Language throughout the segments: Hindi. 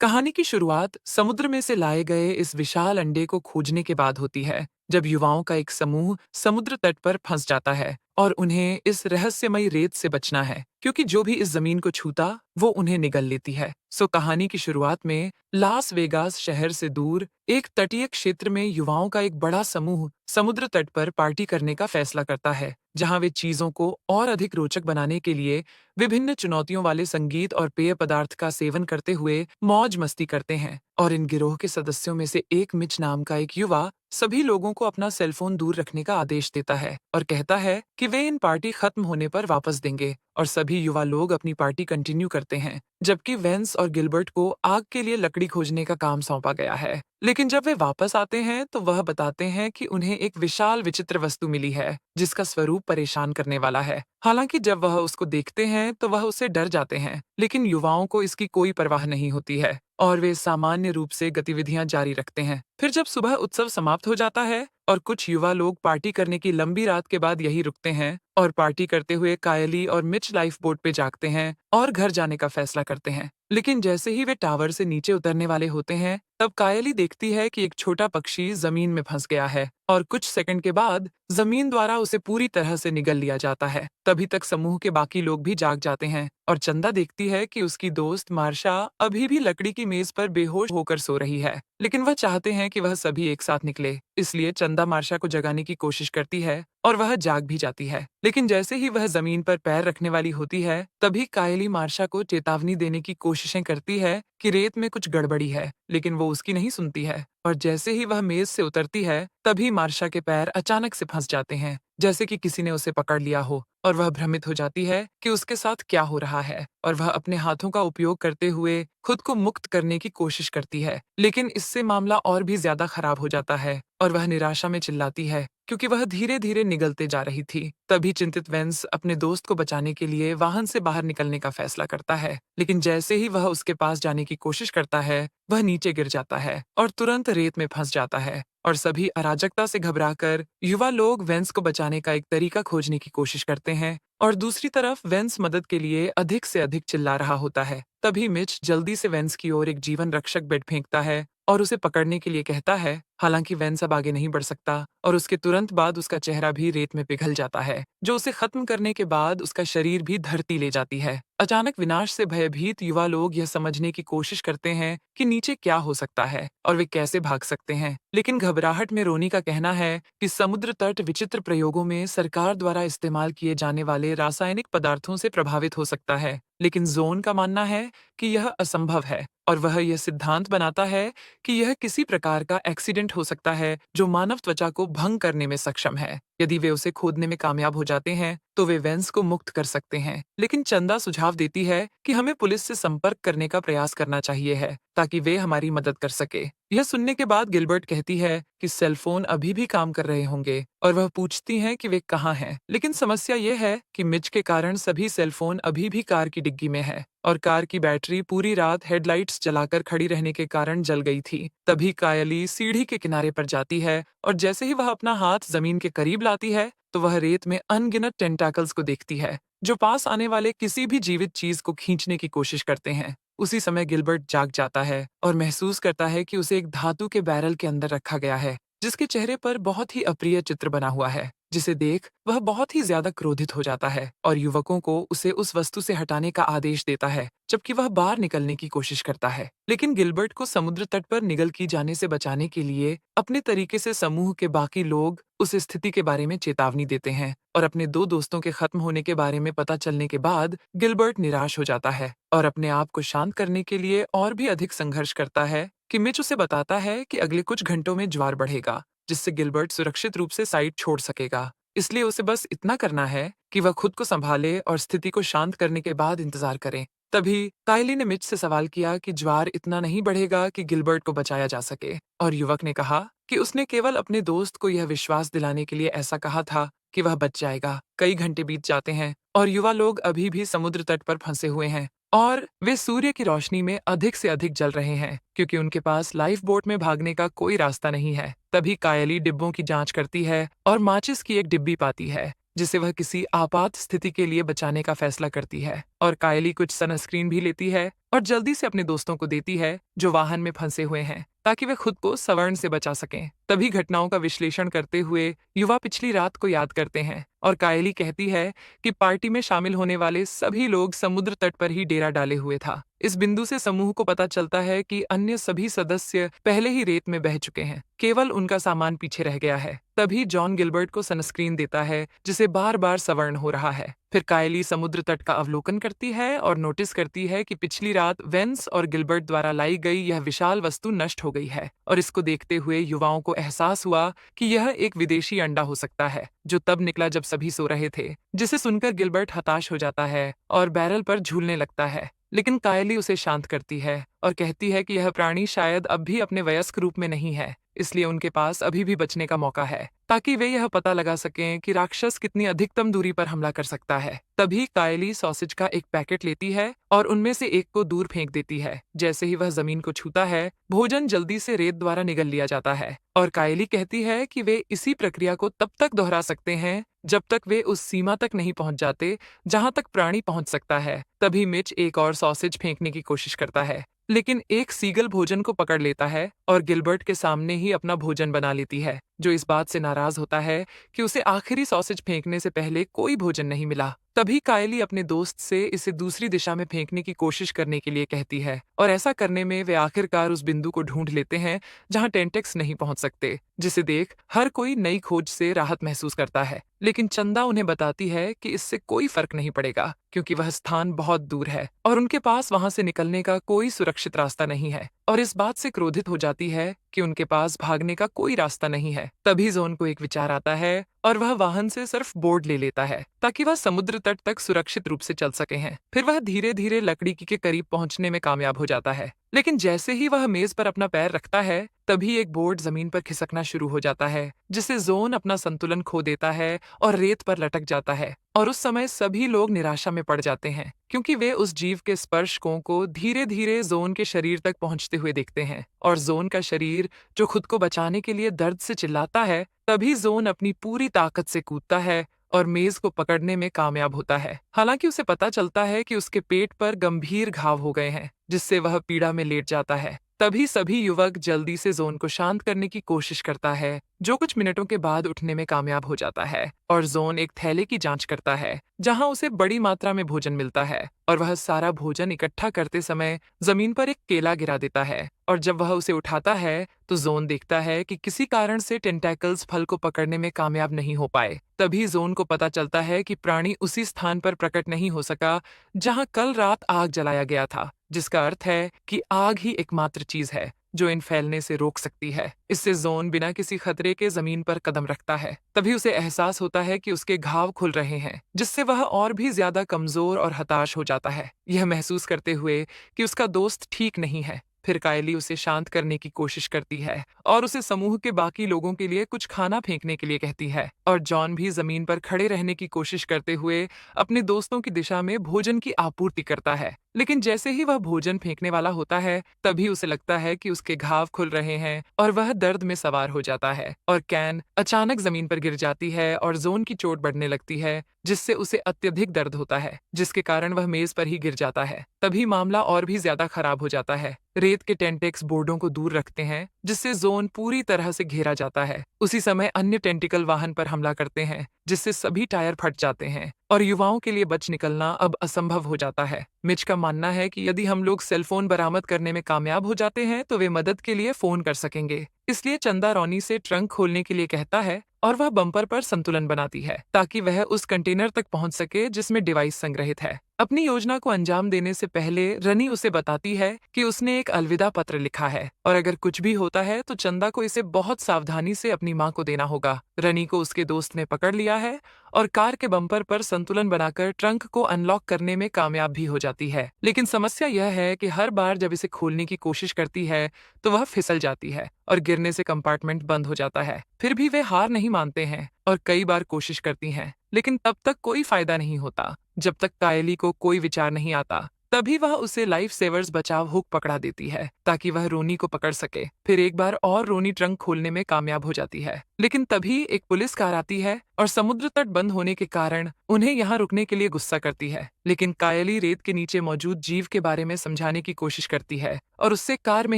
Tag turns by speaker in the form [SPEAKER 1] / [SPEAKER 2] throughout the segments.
[SPEAKER 1] कहानी की शुरुआत समुद्र में से लाए गए इस विशाल अंडे को खोजने के बाद होती है, जब युवाओं का एक समूह समुद्र तट पर फंस जाता है और उन्हें इस रहस्यमयी रेत से बचना है, क्योंकि जो भी इस जमीन को छूता वो उन्हें निगल लेती है। कहानी की शुरुआत में लास वेगास शहर से दूर एक तटीय क्षेत्र में युवाओं का एक बड़ा समूह समुद्र तट पर पार्टी करने का फैसला करता है, जहां वे चीजों को और अधिक रोचक बनाने के लिए विभिन्न चुनौतियों वाले संगीत और पेय पदार्थ का सेवन करते हुए मौज मस्ती करते हैं। और इन गिरोह के सदस्यों में से एक मिच नाम का एक युवा सभी लोगों को अपना सेलफोन दूर रखने का आदेश देता है और कहता है कि वे इन पार्टी खत्म होने पर वापस देंगे। और सभी युवा लोग अपनी पार्टी कंटिन्यू करते हैं, जबकि वेंस और गिलबर्ट को आग के लिए लकड़ी खोजने का काम सौंपा गया है। लेकिन जब वे वापस आते हैं तो वह बताते हैं कि उन्हें एक विशाल विचित्र वस्तु मिली है, जिसका स्वरूप परेशान करने वाला है। हालांकि जब वह उसको देखते हैं तो वह उससे डर जाते हैं, लेकिन युवाओं को इसकी कोई परवाह नहीं होती है और वे सामान्य रूप से गतिविधियां जारी रखते हैं। फिर जब सुबह उत्सव समाप्त हो जाता है और कुछ युवा लोग पार्टी करने की लंबी रात के बाद यही रुकते हैं और पार्टी करते हुए कायली और मिच लाइफ बोट पे जागते हैं और घर जाने का फैसला करते हैं। लेकिन जैसे ही वे टावर से नीचे उतरने वाले होते हैं, तब कायली देखती है कि एक छोटा पक्षी जमीन में फंस गया है और कुछ सेकंड के बाद जमीन द्वारा उसे पूरी तरह से निगल लिया जाता है। तभी तक समूह के बाकी लोग भी जाग जाते हैं और चंदा देखती है कि उसकी दोस्त मार्शा अभी भी लकड़ी की मेज पर बेहोश होकर सो रही है, लेकिन वह चाहते हैं कि वह सभी एक साथ निकले। इसलिए चंदा मार्शा को जगाने की कोशिश करती है और वह जाग भी जाती है। लेकिन जैसे ही वह जमीन पर पैर रखने वाली होती है, तभी कायली मार्शा को चेतावनी देने की कोशिशें करती है कि रेत में कुछ गड़बड़ी है, लेकिन वो उसकी नहीं सुनती है। और जैसे ही वह मेज से उतरती है, तभी मार्शा के पैर अचानक से फंस जाते हैं, जैसे कि किसी ने उसे पकड़ लिया हो। और वह भ्रमित हो जाती है कि उसके साथ क्या हो रहा है और वह अपने हाथों का उपयोग करते हुए खुद को मुक्त करने की कोशिश करती है। लेकिन इससे मामला और भी ज्यादा खराब हो जाता है और वह निराशा में चिल्लाती है, क्योंकि वह धीरे धीरे निगलते जा रही थी। तभी चिंतित वेंस अपने दोस्त को बचाने के लिए वाहन से बाहर निकलने का फैसला करता है, लेकिन जैसे ही वह उसके पास जाने की कोशिश करता है, वह नीचे गिर जाता है और तुरंत रेत में फंस जाता है। और सभी अराजकता से घबराकर युवा लोग वेंस को बचाने का एक तरीका खोजने की कोशिश करते हैं और दूसरी तरफ वेंस मदद के लिए अधिक से अधिक चिल्ला रहा होता है। तभी मिच जल्दी से वेंस की ओर एक जीवन रक्षक बेड फेंकता है और उसे पकड़ने के लिए कहता है। हालांकि वेंस अब आगे नहीं बढ़ सकता और उसके तुरंत बाद उसका चेहरा भी रेत में पिघल जाता है, जो उसे खत्म करने के बाद उसका शरीर भी धरती ले जाती है। अचानक विनाश से भयभीत युवा लोग यह समझने की कोशिश करते हैं कि नीचे क्या हो सकता है और वे कैसे भाग सकते हैं। लेकिन घबराहट में रोनी का कहना है कि समुद्र तट विचित्र प्रयोगों में सरकार द्वारा इस्तेमाल किए जाने वाले रासायनिक पदार्थों से प्रभावित हो सकता है, लेकिन जोन का मानना है कि यह असंभव है और वह यह सिद्धांत बनाता है कि यह किसी प्रकार का एक्सीडेंट हो सकता है जो मानव त्वचा को भंग करने में सक्षम है। यदि वे उसे खोदने में कामयाब हो जाते हैं तो वे वेंस को मुक्त कर सकते हैं। लेकिन चंदा सुझाव देती है कि हमें पुलिस से संपर्क करने का प्रयास करना चाहिए है, ताकि वे हमारी मदद कर सके। यह सुनने के बाद गिलबर्ट कहती है कि सेलफोन अभी भी काम कर रहे होंगे और वह पूछती हैं कि वे कहाँ हैं। लेकिन समस्या यह है कि मिच के कारण सभी सेलफोन अभी भी कार की डिग्गी में है और कार की बैटरी पूरी रात हेडलाइट्स जलाकर खड़ी रहने के कारण जल गई थी। तभी कायली सीढ़ी के किनारे पर जाती है और जैसे ही वह अपना हाथ जमीन के करीब लाती है तो वह रेत में अनगिनत टेंटाकल्स को देखती है, जो पास आने वाले किसी भी जीवित चीज को खींचने की कोशिश करते हैं। उसी समय गिलबर्ट जाग जाता है और महसूस करता है कि उसे एक धातु के बैरल के अंदर रखा गया है, जिसके चेहरे पर बहुत ही अप्रिय चित्र बना हुआ है, जिसे देख वह बहुत ही ज्यादा क्रोधित हो जाता है और युवकों को उसे उस वस्तु से हटाने का आदेश देता है, जबकि वह बाहर निकलने की कोशिश करता है। लेकिन गिलबर्ट को समुद्र तट पर निगल की जाने से बचाने के लिए अपने तरीके से समूह के बाकी लोग उस स्थिति के बारे में चेतावनी देते हैं और अपने दो दोस्तों के खत्म होने के बारे में पता चलने के बाद गिलबर्ट निराश हो जाता है और अपने आप को शांत करने के लिए और भी अधिक संघर्ष करता है कि मिच उसे बताता है कि अगले कुछ घंटों में ज्वार बढ़ेगा, जिससे गिलबर्ट सुरक्षित रूप से साइट छोड़ सकेगा। इसलिए उसे बस इतना करना है कि वह खुद को संभाले और स्थिति को शांत करने के बाद इंतजार करे। तभी कायली ने मिच से सवाल किया कि ज्वार इतना नहीं बढ़ेगा कि गिलबर्ट को बचाया जा सके, और युवक ने कहा कि उसने केवल अपने दोस्त को यह विश्वास दिलाने के लिए ऐसा कहा था कि वह बच जाएगा। कई घंटे बीत जाते हैं और युवा लोग अभी भी समुद्र तट पर फंसे हुए हैं और वे सूर्य की रोशनी में अधिक से अधिक जल रहे हैं, क्योंकि उनके पास लाइफ बोट में भागने का कोई रास्ता नहीं है। तभी कायली डिब्बों की जांच करती है और माचिस की एक डिब्बी पाती है, जिसे वह किसी आपात स्थिति के लिए बचाने का फैसला करती है। और कायली कुछ सनस्क्रीन भी लेती है और जल्दी से अपने दोस्तों को देती है जो वाहन में फंसे हुए हैं, ताकि वे खुद को सवर्ण से बचा सकें। तभी घटनाओं का विश्लेषण करते हुए युवा पिछली रात को याद करते हैं और कायली कहती है कि पार्टी में शामिल होने वाले सभी लोग समुद्र तट पर ही डेरा डाले हुए था। इस बिंदु से समूह को पता चलता है कि अन्य सभी सदस्य पहले ही रेत में बह चुके हैं, केवल उनका सामान पीछे रह गया है। तभी जॉन गिलबर्ट को सनस्क्रीन देता है जिसे बार बार सवर्ण हो रहा है। फिर कायली समुद्र तट का अवलोकन करती है और नोटिस करती है कि पिछली रात वेंस और गिलबर्ट द्वारा लाई गई यह विशाल वस्तु नष्ट हो गई है। और इसको देखते हुए युवाओं को एहसास हुआ कि यह एक विदेशी अंडा हो सकता है जो तब निकला जब सभी सो रहे थे, जिसे सुनकर गिलबर्ट हताश हो जाता है और बैरल पर झूलने लगता है। लेकिन कायली उसे शांत करती है और कहती है कि यह प्राणी शायद अब भी अपने वयस्क रूप में नहीं है, इसलिए उनके पास अभी भी बचने का मौका है, ताकि वे यह पता लगा सकें कि राक्षस कितनी अधिकतम दूरी पर हमला कर सकता है। तभी कायली सॉसेज का एक पैकेट लेती है और उनमें से एक को दूर फेंक देती है। जैसे ही वह जमीन को छूता है, भोजन जल्दी से रेत द्वारा निगल लिया जाता है। और कायली कहती है कि वे इसी प्रक्रिया को तब तक दोहरा सकते हैं जब तक वे उस सीमा तक नहीं पहुंच जाते जहां तक प्राणी पहुंच सकता है। तभी मिच एक और सॉसेज फेंकने की कोशिश करता है, लेकिन एक सीगल भोजन को पकड़ लेता है और गिलबर्ट के सामने ही अपना भोजन बना लेती है, जो इस बात से नाराज होता है कि उसे आखिरी सॉसेज फेंकने से पहले कोई भोजन नहीं मिला। तभी कायली अपने दोस्त से इसे दूसरी दिशा में फेंकने की कोशिश करने के लिए कहती है और ऐसा करने में वे आखिरकार उस बिंदु को ढूंढ लेते हैं जहां टेंटेक्स नहीं पहुंच सकते, जिसे देख हर कोई नई खोज से राहत महसूस करता है। लेकिन चंदा उन्हें बताती है कि इससे कोई फर्क नहीं पड़ेगा, क्योंकि वह स्थान बहुत दूर है और उनके पास वहां से निकलने का कोई सुरक्षित रास्ता नहीं है। और इस बात से क्रोधित हो जाती है कि उनके पास भागने का कोई रास्ता नहीं है। तभी जोन को एक विचार आता है और वह वाहन से सिर्फ बोर्ड ले लेता है ताकि वह समुद्र तट तक सुरक्षित रूप से चल सके हैं। फिर वह धीरे धीरे लकड़ी के करीब पहुंचने में कामयाब हो जाता है, लेकिन जैसे ही वह मेज पर अपना पैर रखता है, तभी एक बोर्ड जमीन पर खिसकना शुरू हो जाता है, जिससे जोन अपना संतुलन खो देता है और रेत पर लटक जाता है। और उस समय सभी लोग निराशा में पड़ जाते हैं, क्योंकि वे उस जीव के स्पर्शकों को धीरे धीरे जोन के शरीर तक पहुंचते हुए देखते हैं। और जोन का शरीर, जो खुद को बचाने के लिए दर्द से चिल्लाता है, तभी जोन अपनी पूरी ताकत से कूदता है और मेज को पकड़ने में कामयाब होता है। हालांकि उसे पता चलता है कि उसके पेट पर गंभीर घाव हो गए हैं, जिससे वह पीड़ा में लेट जाता है। तभी सभी युवक जल्दी से जोन को शांत करने की कोशिश करता है, जो कुछ मिनटों के बाद उठने में कामयाब हो जाता है। और जोन एक थैले की जांच करता है जहां उसे बड़ी मात्रा में भोजन मिलता है, और वह सारा भोजन इकट्ठा करते समय जमीन पर एक केला गिरा देता है। और जब वह उसे उठाता है तो जोन देखता है कि किसी कारण से टेंटैकल्स फल को पकड़ने में कामयाब नहीं हो पाए। तभी जोन को पता चलता है कि प्राणी उसी स्थान पर प्रकट नहीं हो सका जहां कल रात आग जलाया गया था, जिसका अर्थ है कि आग ही एकमात्र चीज है जो इन फैलने से रोक सकती है। इससे जोन बिना किसी खतरे के जमीन पर कदम रखता है। तभी उसे एहसास होता है कि उसके घाव खुल रहे हैं, जिससे वह और भी ज्यादा कमजोर और हताश हो जाता है, यह महसूस करते हुए कि उसका दोस्त ठीक नहीं है। फिर कायली उसे शांत करने की कोशिश करती है और उसे समूह के बाकी लोगों के लिए कुछ खाना फेंकने के लिए कहती है। और जॉन भी जमीन पर खड़े रहने की कोशिश करते हुए अपने दोस्तों की दिशा में भोजन की आपूर्ति करता है। लेकिन जैसे ही वह भोजन फेंकने वाला होता है, तभी उसे लगता है कि उसके घाव खुल रहे हैं और वह दर्द में सवार हो जाता है। और कैन अचानक जमीन पर गिर जाती है और जोन की चोट बढ़ने लगती है, जिससे उसे अत्यधिक दर्द होता है, जिसके कारण वह मेज पर ही गिर जाता है। तभी मामला और भी ज्यादा खराब हो जाता है। रेत के टेंटेक्स बोर्डों को दूर रखते हैं, जिससे जोन पूरी तरह से घेरा जाता है। उसी समय अन्य टेंटिकल वाहन पर हमला करते हैं, जिससे सभी टायर फट जाते हैं और युवाओं के लिए बच निकलना अब असंभव हो जाता है। मिच का मानना है कि यदि हम लोग सेलफोन बरामद करने में कामयाब हो जाते हैं तो वे मदद के लिए फोन कर सकेंगे। इसलिए चंदा रॉनी से ट्रंक खोलने के लिए कहता है और वह बम्पर पर संतुलन बनाती है ताकि वह उस कंटेनर तक पहुंच सके जिसमें डिवाइस संग्रहित है। अपनी योजना को अंजाम देने से पहले रनी उसे बताती है कि उसने एक अलविदा पत्र लिखा है और अगर कुछ भी होता है तो चंदा को इसे बहुत सावधानी से अपनी मां को देना होगा। रनी को उसके दोस्त ने पकड़ लिया है और कार के बम्पर पर संतुलन बनाकर ट्रंक को अनलॉक करने में कामयाब भी हो जाती है। लेकिन समस्या यह है कि हर बार जब इसे खोलने की कोशिश करती है तो वह फिसल जाती है और गिरने से कंपार्टमेंट बंद हो जाता है। फिर भी वे हार नहीं मानते हैं और कई बार कोशिश करती हैं, लेकिन तब तक कोई फायदा नहीं होता जब तक कायली को कोई विचार नहीं आता। तभी वह उसे लाइफ सेवर्स बचाव हुक पकड़ा देती है ताकि वह रोनी को पकड़ सके। फिर एक बार और रोनी ट्रंक खोलने में कामयाब हो जाती है लेकिन तभी एक पुलिस कार आती है और समुद्र तट बंद होने के कारण उन्हें यहाँ रुकने के लिए गुस्सा करती है। लेकिन कायली रेत के नीचे मौजूद जीव के बारे में समझाने की कोशिश करती है और उससे कार में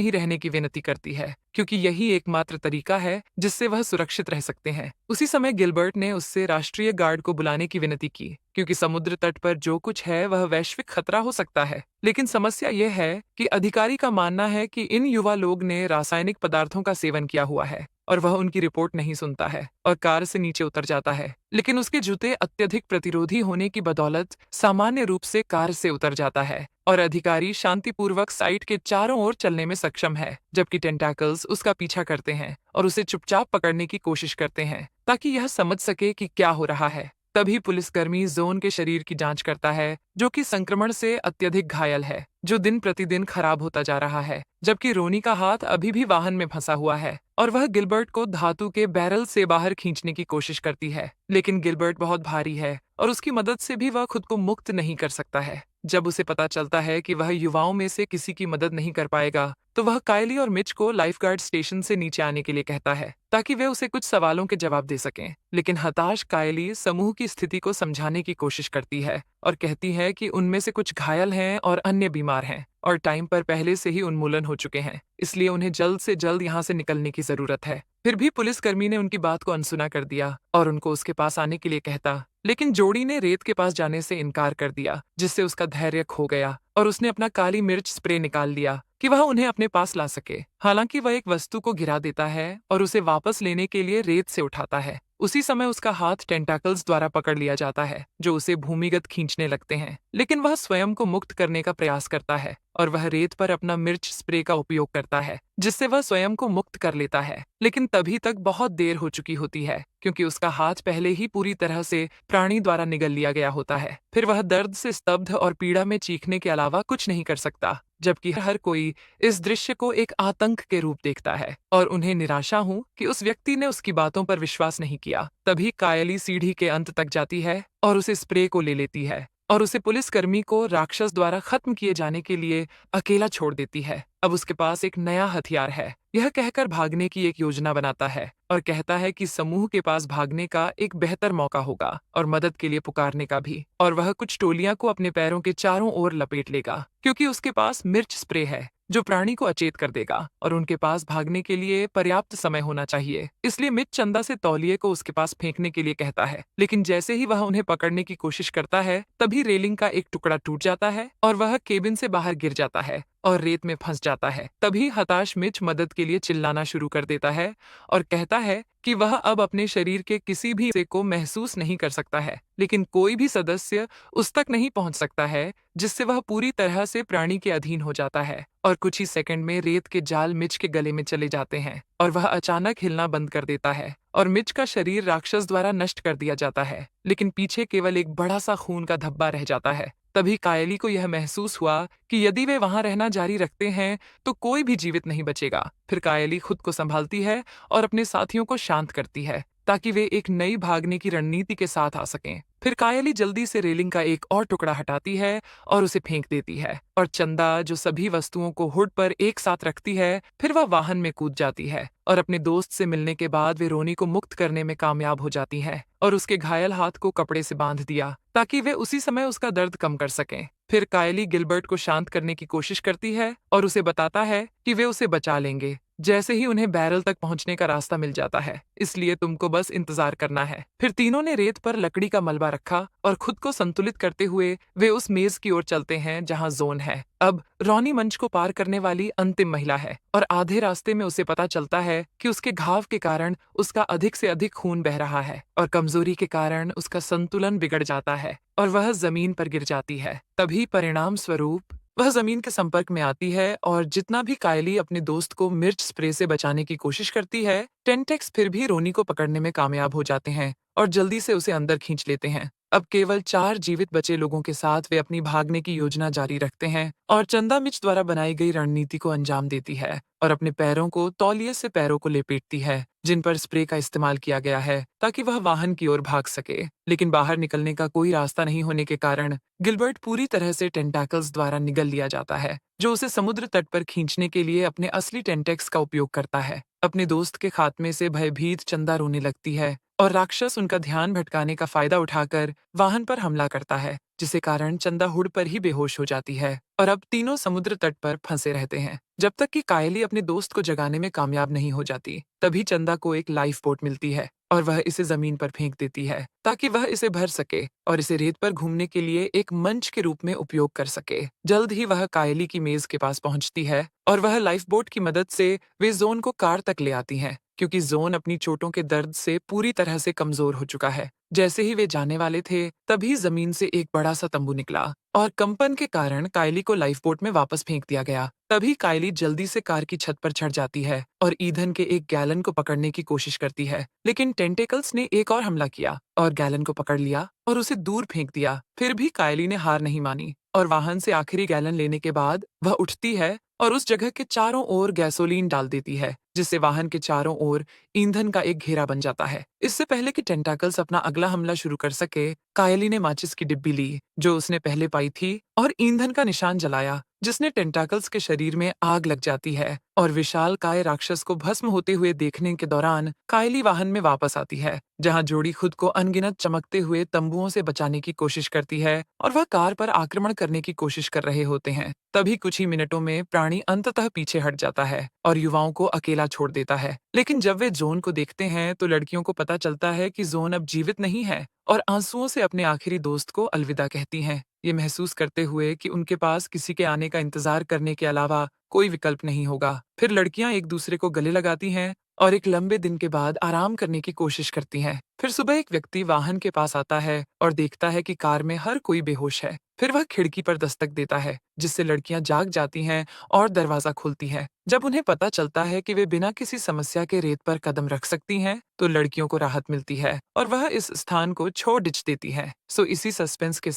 [SPEAKER 1] ही रहने की विनती करती है, क्योंकि यही एकमात्र तरीका है जिससे वह सुरक्षित रह सकते हैं। उसी समय गिलबर्ट ने उससे राष्ट्रीय गार्ड को बुलाने की विनती की, क्योंकि समुद्र तट पर जो कुछ है वह वैश्विक खतरा हो सकता है। लेकिन समस्या यह है कि अधिकारी का मानना है कि इन युवा लोग ने रासायनिक पदार्थों का सेवन किया हुआ है और वह उनकी रिपोर्ट नहीं सुनता है और कार से नीचे उतर जाता है। लेकिन उसके जूते अत्यधिक प्रतिरोधी होने की बदौलत सामान्य रूप से कार से उतर जाता है और अधिकारी शांतिपूर्वक साइट के चारों ओर चलने में सक्षम है, जबकि टेंटाकल्स उसका पीछा करते हैं और उसे चुपचाप पकड़ने की कोशिश करते हैं ताकि यह समझ सके कि क्या हो रहा है। तभी पुलिसकर्मी जोन के शरीर की जांच करता है, जो कि संक्रमण से अत्यधिक घायल है, जो दिन प्रतिदिन खराब होता जा रहा है, जबकि रोनी का हाथ अभी भी वाहन में फंसा हुआ है और वह गिलबर्ट को धातु के बैरल से बाहर खींचने की कोशिश करती है। लेकिन गिलबर्ट बहुत भारी है और उसकी मदद से भी वह खुद को मुक्त नहीं कर सकता है। जब उसे पता चलता है कि वह युवाओं में से किसी की मदद नहीं कर पाएगा, तो वह कायली और मिच को लाइफगार्ड स्टेशन से नीचे आने के लिए कहता है ताकि वे उसे कुछ सवालों के जवाब दे सकें। लेकिन हताश कायली समूह की स्थिति को समझाने की कोशिश करती है और कहती है कि उनमें से कुछ घायल हैं और अन्य बीमार हैं और टाइम पर पहले से ही उन्मूलन हो चुके हैं, इसलिए उन्हें जल्द से जल्द यहाँ से निकलने की जरूरत है। फिर भी पुलिसकर्मी ने उनकी बात को अनसुना कर दिया और उनको उसके पास आने के लिए कहता, लेकिन जोड़ी ने रेत के पास जाने से इनकार कर दिया, जिससे उसका धैर्य खो गया और उसने अपना काली मिर्च स्प्रे निकाल लिया कि वह उन्हें अपने पास ला सके। हालांकि वह एक वस्तु को गिरा देता है और उसे वापस लेने के लिए रेत से उठाता है। उसी समय उसका हाथ टेंटाकल्स द्वारा पकड़ लिया जाता है, जो उसे भूमिगत खींचने लगते हैं। लेकिन वह स्वयं को मुक्त करने का प्रयास करता है और वह रेत पर अपना मिर्च स्प्रे का उपयोग करता है, जिससे वह स्वयं को मुक्त कर लेता है। लेकिन तभी तक बहुत देर हो चुकी होती है, क्योंकि उसका हाथ पहले ही पूरी तरह से प्राणी द्वारा निगल लिया गया होता है। फिर वह दर्द से स्तब्ध और पीड़ा में चीखने के अलावा कुछ नहीं कर सकता, जबकि हर कोई इस दृश्य को एक आतंक के रूप देखता है और उन्हें निराशा हूँ कि उस व्यक्ति ने उसकी बातों पर विश्वास नहीं किया। तभी कायली सीढ़ी के अंत तक जाती है और उसे स्प्रे को ले लेती है और उसे पुलिसकर्मी को राक्षस द्वारा खत्म किए जाने के लिए अकेला छोड़ देती है। अब उसके पास एक नया हथियार है, यह कहकर भागने की एक योजना बनाता है और कहता है कि समूह के पास भागने का एक बेहतर मौका होगा और मदद के लिए पुकारने का भी। और वह कुछ टोलियां को अपने पैरों के चारों ओर लपेट लेगा, क्योंकि उसके पास मिर्च स्प्रे है जो प्राणी को अचेत कर देगा और उनके पास भागने के लिए पर्याप्त समय होना चाहिए। इसलिए मिच चंदा से तौलिए को उसके पास फेंकने के लिए कहता है, लेकिन जैसे ही वह उन्हें पकड़ने की कोशिश करता है, तभी रेलिंग का एक टुकड़ा टूट जाता है और वह केबिन से बाहर गिर जाता है और रेत में फंस जाता है। तभी हताश मिच मदद के लिए चिल्लाना शुरू कर देता है और कहता है कि वह अब अपने शरीर के किसी भी हिस्से को महसूस नहीं कर सकता है, लेकिन कोई भी सदस्य उस तक नहीं पहुंच सकता है, जिससे वह पूरी तरह से प्राणी के अधीन हो जाता है। और कुछ ही सेकंड में रेत के जाल मिच के गले में चले जाते हैं और वह अचानक हिलना बंद कर देता है और मिच का शरीर राक्षस द्वारा नष्ट कर दिया जाता है, लेकिन पीछे केवल एक बड़ा सा खून का धब्बा रह जाता है। तभी कायली को यह महसूस हुआ कि यदि वे वहां रहना जारी रखते हैं तो कोई भी जीवित नहीं बचेगा। फिर कायली खुद को संभालती है और अपने साथियों को शांत करती है ताकि वे एक नई भागने की रणनीति के साथ आ सकें। फिर कायली जल्दी से रेलिंग का एक और टुकड़ा हटाती है और उसे फेंक देती है और चंदा, जो सभी वस्तुओं को हुड पर एक साथ रखती है, फिर वह वाहन में कूद जाती है और अपने दोस्त से मिलने के बाद वे रोनी को मुक्त करने में कामयाब हो जाती है और उसके घायल हाथ को कपड़े से बांध दिया ताकि वे उसी समय उसका दर्द कम कर सकें। फिर कायली गिलबर्ट को शांत करने की कोशिश करती है और उसे बताता है कि वे उसे बचा लेंगे जैसे ही उन्हें बैरल तक पहुंचने का रास्ता मिल जाता है, इसलिए तुमको बस इंतजार करना है। फिर तीनों ने रेत पर लकड़ी का मलबा रखा और खुद को संतुलित करते हुए वे उस मेज की ओर चलते हैं जहां जोन है। अब रॉनी मंच को पार करने वाली अंतिम महिला है और आधे रास्ते में उसे पता चलता है कि उसके घाव के कारण उसका अधिक से अधिक खून बह रहा है और कमजोरी के कारण उसका संतुलन बिगड़ जाता है और वह जमीन पर गिर जाती है। तभी परिणाम स्वरूप वह जमीन के संपर्क में आती है और जितना भी कायली अपने दोस्त को मिर्च स्प्रे से बचाने की कोशिश करती है, टेंटेक्स फिर भी रोनी को पकड़ने में कामयाब हो जाते हैं और जल्दी से उसे अंदर खींच लेते हैं। अब केवल 4 जीवित बचे लोगों के साथ वे अपनी भागने की योजना जारी रखते हैं और चंदा मिच द्वारा बनाई गई रणनीति को अंजाम देती है और अपने पैरों को तौलिए से पैरों को लपेटती है जिन पर स्प्रे का इस्तेमाल किया गया है ताकि वह वाहन की ओर भाग सके। लेकिन बाहर निकलने का कोई रास्ता नहीं होने के कारण गिलबर्ट पूरी तरह से टेंटाकल्स द्वारा निगल लिया जाता है, जो उसे समुद्र तट पर खींचने के लिए अपने असली टेंटेक्स का उपयोग करता है। अपने दोस्त के खात्मे से भयभीत चंदा रोने लगती है और राक्षस उनका ध्यान भटकाने का फायदा उठाकर वाहन पर हमला करता है, जिसे कारण चंदा हुड़ पर ही बेहोश हो जाती है और अब तीनों समुद्र तट पर फंसे रहते हैं जब तक कि कायली अपने दोस्त को जगाने में कामयाब नहीं हो जाती। तभी चंदा को एक लाइफ बोट मिलती है और वह इसे जमीन पर फेंक देती है ताकि वह इसे भर सके और इसे रेत पर घूमने के लिए एक मंच के रूप में उपयोग कर सके। जल्द ही वह कायली की मेज के पास पहुंचती है और वह लाइफ बोट की मदद से वे जोन को कार तक ले आती हैं, क्योंकि जोन अपनी चोटों के दर्द से पूरी तरह से कमजोर हो चुका है। जैसे ही वे जाने वाले थे तभी जमीन से एक बड़ा सा तंबू निकला और कंपन के कारण कायली को लाइफ बोट में वापस फेंक दिया गया। तभी कायली जल्दी से कार की छत पर चढ़ जाती है और ईंधन के एक गैलन को पकड़ने की कोशिश करती है, लेकिन टेंटेकल्स ने एक और हमला किया और गैलन को पकड़ लिया और उसे दूर फेंक दिया। फिर भी कायली ने हार नहीं मानी और वाहन से आखिरी गैलन लेने के बाद वह उठती है और उस जगह के चारों ओर गैसोलीन डाल देती है, जिससे वाहन के चारों ओर ईंधन का एक घेरा बन जाता है। इससे पहले कि टेंटाकल्स अपना अगला हमला शुरू कर सके, कायली ने माचिस की डिब्बी ली जो उसने पहले पाई थी और ईंधन का निशान जलाया, जिसने टेंटाकल्स के शरीर में आग लग जाती है और विशाल काय राक्षस को भस्म होते हुए देखने के दौरान कायली वाहन में वापस आती है, जहां जोड़ी खुद को अनगिनत चमकते हुए तंबुओं से बचाने की कोशिश करती है और वह कार पर आक्रमण करने की कोशिश कर रहे होते हैं। तभी कुछ ही मिनटों में प्राणी अंततः पीछे हट जाता है और युवाओं को अकेला छोड़ देता है। लेकिन जब वे जोन को देखते हैं तो लड़कियों को पता चलता है कि जोन अब जीवित नहीं है और आंसुओं से अपने आखिरी दोस्त को अलविदा कहती हैं, ये महसूस करते हुए कि उनके पास किसी के आने का इंतजार करने के अलावा कोई विकल्प नहीं होगा। फिर लड़कियां एक दूसरे को गले लगाती हैं और एक लंबे दिन के बाद आराम करने की कोशिश करती हैं। फिर सुबह एक व्यक्ति वाहन के पास आता है और देखता है कि कार में हर कोई बेहोश है। फिर वह खिड़की पर दस्तक देता है, जिससे लड़कियां जाग जाती हैं और दरवाजा खुलती है। जब उन्हें पता चलता है कि वे बिना किसी समस्या के रेत पर कदम रख सकती हैं, तो लड़कियों को राहत मिलती है और वह इस स्थान को छोड़ देती है। इसी सस्पेंस के